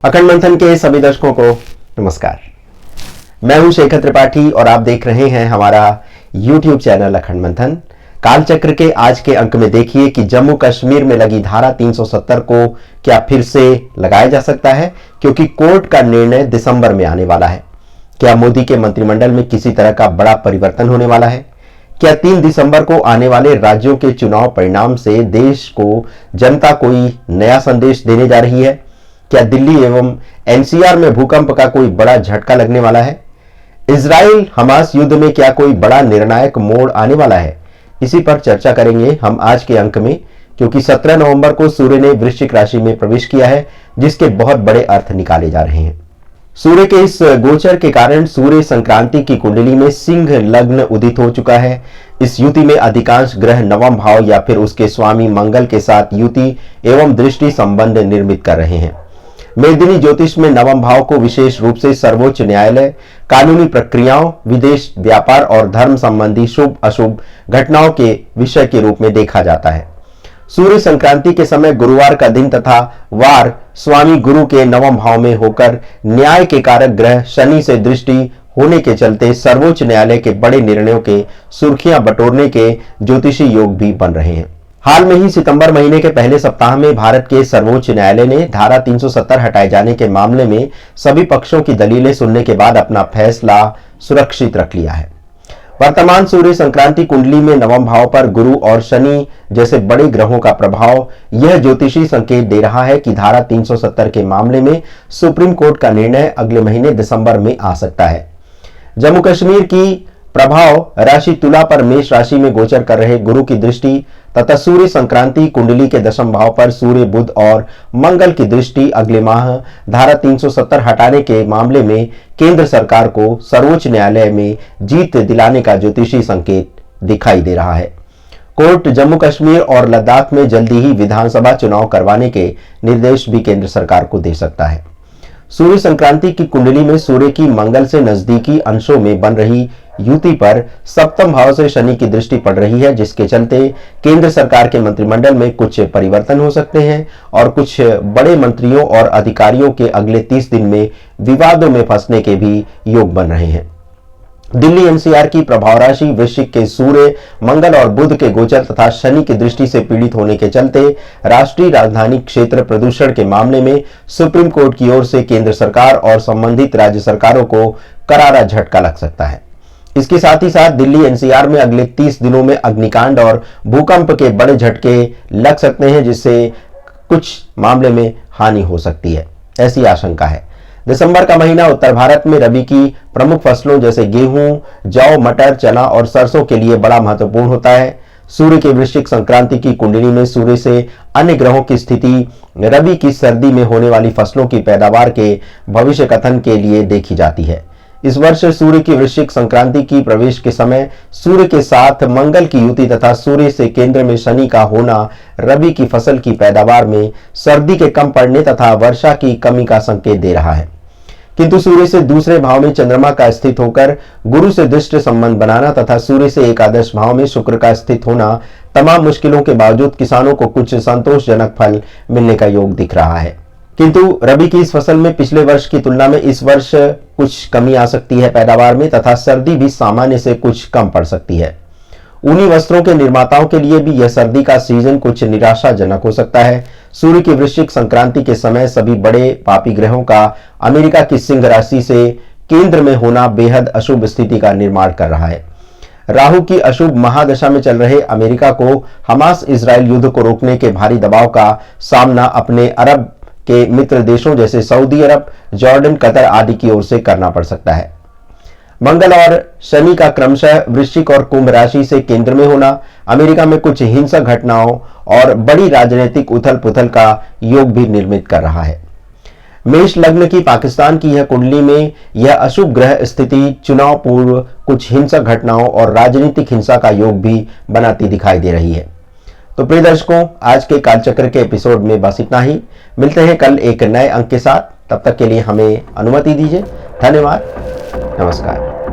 अखंड मंथन के सभी दर्शकों को नमस्कार। मैं हूं शेखर त्रिपाठी और आप देख रहे हैं हमारा YouTube चैनल अखंड मंथन। कालचक्र के आज के अंक में देखिए कि जम्मू कश्मीर में लगी धारा 370 को क्या फिर से लगाया जा सकता है, क्योंकि कोर्ट का निर्णय दिसंबर में आने वाला है। क्या मोदी के मंत्रिमंडल में किसी तरह का बड़ा परिवर्तन होने वाला है? क्या 3 दिसंबर को आने वाले राज्यों के चुनाव परिणाम से देश को जनता कोई नया संदेश देने जा रही है? क्या दिल्ली एवं एनसीआर में भूकंप का कोई बड़ा झटका लगने वाला है? इजराइल हमास युद्ध में क्या कोई बड़ा निर्णायक मोड़ आने वाला है? इसी पर चर्चा करेंगे हम आज के अंक में, क्योंकि 17 नवंबर को सूर्य ने वृश्चिक राशि में प्रवेश किया है, जिसके बहुत बड़े अर्थ निकाले जा रहे हैं। सूर्य के इस गोचर के कारण सूर्य संक्रांति की कुंडली में सिंह लग्न उदित हो चुका है। इस युति में अधिकांश ग्रह नवम भाव या फिर उसके स्वामी मंगल के साथ युति एवं दृष्टि संबंध निर्मित कर रहे हैं। मेदिनी ज्योतिष में नवम भाव को विशेष रूप से सर्वोच्च न्यायालय, कानूनी प्रक्रियाओं, विदेश व्यापार और धर्म संबंधी शुभ अशुभ घटनाओं के विषय के रूप में देखा जाता है। सूर्य संक्रांति के समय गुरुवार का दिन तथा वार स्वामी गुरु के नवम भाव में होकर न्याय के कारक ग्रह शनि से दृष्टि होने के चलते सर्वोच्च न्यायालय के बड़े निर्णयों के सुर्खियां बटोरने के ज्योतिषी योग भी बन रहे हैं। हाल में ही सितंबर महीने के पहले सप्ताह में भारत के सर्वोच्च न्यायालय ने धारा 370 हटाए जाने के मामले में सभी पक्षों की दलीलें सुनने के बाद अपना फैसला सुरक्षित रख लिया है। वर्तमान सूर्य संक्रांति कुंडली में नवम भाव पर गुरु और शनि जैसे बड़े ग्रहों का प्रभाव यह ज्योतिषी संकेत दे रहा है कि धारा 370 के मामले में सुप्रीम कोर्ट का निर्णय अगले महीने दिसंबर में आ सकता है। जम्मू कश्मीर की प्रभाव राशि तुला पर मेष राशि में गोचर कर रहे गुरु की दृष्टि तथा सूर्य संक्रांति कुंडली के दशम भाव पर सूर्य, बुध और मंगल की दृष्टि अगले माह धारा 370 हटाने के मामले में केंद्र सरकार को सर्वोच्च न्यायालय में जीत दिलाने का ज्योतिषी संकेत दिखाई दे रहा है। कोर्ट जम्मू कश्मीर और लद्दाख में जल्दी ही विधानसभा चुनाव करवाने के निर्देश भी केंद्र सरकार को दे सकता है। सूर्य संक्रांति की कुंडली में सूर्य की मंगल से नजदीकी अंशों में बन रही युति पर सप्तम भाव से शनि की दृष्टि पड़ रही है, जिसके चलते केंद्र सरकार के मंत्रिमंडल में कुछ परिवर्तन हो सकते हैं और कुछ बड़े मंत्रियों और अधिकारियों के अगले 30 दिन में विवादों में फंसने के भी योग बन रहे हैं। दिल्ली एनसीआर की प्रभाव राशि वृश्चिक के सूर्य, मंगल और बुध के गोचर तथा शनि की दृष्टि से पीड़ित होने के चलते राष्ट्रीय राजधानी क्षेत्र प्रदूषण के मामले में सुप्रीम कोर्ट की ओर से केंद्र सरकार और संबंधित राज्य सरकारों को करारा झटका लग सकता है। इसके साथ ही साथ दिल्ली एनसीआर में अगले 30 दिनों में अग्निकांड और भूकंप के बड़े झटके लग सकते हैं, जिससे कुछ मामले में हानि हो सकती है, ऐसी आशंका है। दिसंबर का महीना उत्तर भारत में रबी की प्रमुख फसलों जैसे गेहूं, जौ, मटर, चना और सरसों के लिए बड़ा महत्वपूर्ण होता है। सूर्य के वृश्चिक संक्रांति की कुंडली में सूर्य से अन्य ग्रहों की स्थिति रबी की सर्दी में होने वाली फसलों की पैदावार के भविष्य कथन के लिए देखी जाती है। इस वर्ष सूर्य की वृश्चिक संक्रांति की प्रवेश के समय सूर्य के साथ मंगल की युति तथा सूर्य से केंद्र में शनि का होना रबी की फसल की पैदावार में सर्दी के कम पड़ने तथा वर्षा की कमी का संकेत दे रहा है। किंतु सूर्य से दूसरे भाव में चंद्रमा का स्थित होकर गुरु से दृष्ट संबंध बनाना तथा सूर्य से एकादश भाव में शुक्र का स्थित होना तमाम मुश्किलों के बावजूद किसानों को कुछ संतोषजनक फल मिलने का योग दिख रहा है। किंतु रबी की इस फसल में पिछले वर्ष की तुलना में इस वर्ष कुछ कमी आ सकती है पैदावार में तथा सर्दी भी सामान्य से कुछ कम पड़ सकती है। ऊनी वस्त्रों के निर्माताओं के लिए भी यह सर्दी का सीजन कुछ निराशाजनक हो सकता है। सूर्य की वृश्चिक संक्रांति के समय सभी बड़े पापी ग्रहों का अमेरिका की सिंह राशि से केंद्र में होना बेहद अशुभ स्थिति का निर्माण कर रहा है। राहु की अशुभ महादशा में चल रहे अमेरिका को हमास इजराइल युद्ध को रोकने के भारी दबाव का सामना अपने अरब के मित्र देशों जैसे सऊदी अरब, जॉर्डन, कतर आदि की ओर से करना पड़ सकता है। मंगल और शनि का क्रमशः वृश्चिक और कुंभ राशि से केंद्र में होना अमेरिका में कुछ हिंसक घटनाओं और बड़ी राजनीतिक उथल पुथल का योग भी निर्मित कर रहा है। मेष लग्न की पाकिस्तान की यह कुंडली में यह अशुभ ग्रह स्थिति चुनाव पूर्व कुछ हिंसक घटनाओं और राजनीतिक हिंसा का योग भी बनाती दिखाई दे रही है। तो प्रिय दर्शकों, आज के कालचक्र के एपिसोड में बस इतना ही। मिलते हैं कल एक नए अंक के साथ। तब तक के लिए हमें अनुमति दीजिए। धन्यवाद। नमस्कार।